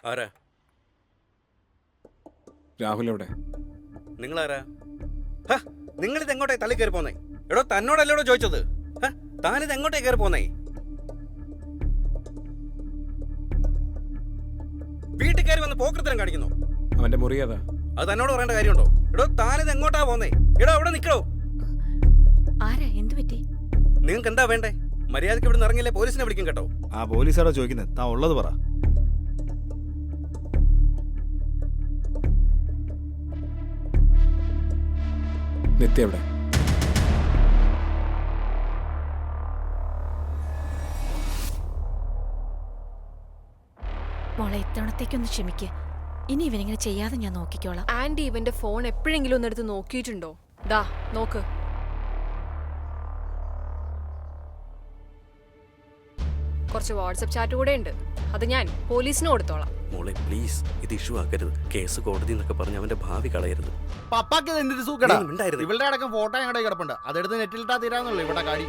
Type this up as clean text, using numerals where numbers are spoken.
ആരാ? രാഹുൽ എവിടെ? നിങ്ങളാരാ? നിങ്ങളിത് എങ്ങോട്ടേ തള്ളി കയറി പോന്നേ? എടോ തന്നോടല്ലോടോ ചോദിച്ചത്. താനിത് എങ്ങോട്ടേ കയറി പോന്നേ? വീട്ടിൽ കയറി വന്ന് പോക്കൃത്തരം കാണിക്കുന്നു. അവന്റെ മുറി അതാ. അത് തന്നോട് പറയേണ്ട കാര്യമുണ്ടോ? എടോ താനിത് എങ്ങോട്ടാ പോന്നേ? എടോ അവിടെ നിൽക്കണോ? ആരാ? എന്ത് പറ്റി? നിങ്ങൾക്ക് എന്താ വേണ്ടേ? മര്യാദയ്ക്ക് ഇവിടെ ഇറങ്ങിയില്ലേ പോലീസിനെ വിളിക്കും കേട്ടോ. ആ പോലീസാരോ ചോദിക്കുന്നത്? താ ഉള്ളത് പറ. നിത്യ എവിടെ? മോളെ, ഇത്തവണത്തേക്കൊന്ന് ക്ഷമിക്ക്. ഇനി ഇവനിങ്ങനെ ചെയ്യാതെ ഞാൻ നോക്കിക്കോളാം. ആന്റി ഇവന്റെ ഫോൺ എപ്പോഴെങ്കിലും ഒന്നെടുത്ത് നോക്കിയിട്ടുണ്ടോ? ദാ നോക്ക്. കുറച്ച് വാട്സപ്പ് ചാറ്റ് കൂടെ ഉണ്ട്. അത് ഞാൻ പോലീസിന് കൊടുത്തോളാം. മോളെ പ്ലീസ്, ഇത് ഇഷ്യൂ ആക്കരുത്. കേസ് കോടതി എന്നൊക്കെ പറഞ്ഞ് അവന്റെ ഭാവി കളയരുത്. പപ്പാക്ക് എന്തൊരു സൂക്കടാ. ഉണ്ടായിരുന്നു. ഇവളുടെ അടക്കം ഫോട്ടോ ഞങ്ങളുടെ കിടപ്പുണ്ട്. അതെടുത്ത് നെറ്റിലിട്ടാ തീരാന്നുള്ളൂ ഇവിടെ കാടി.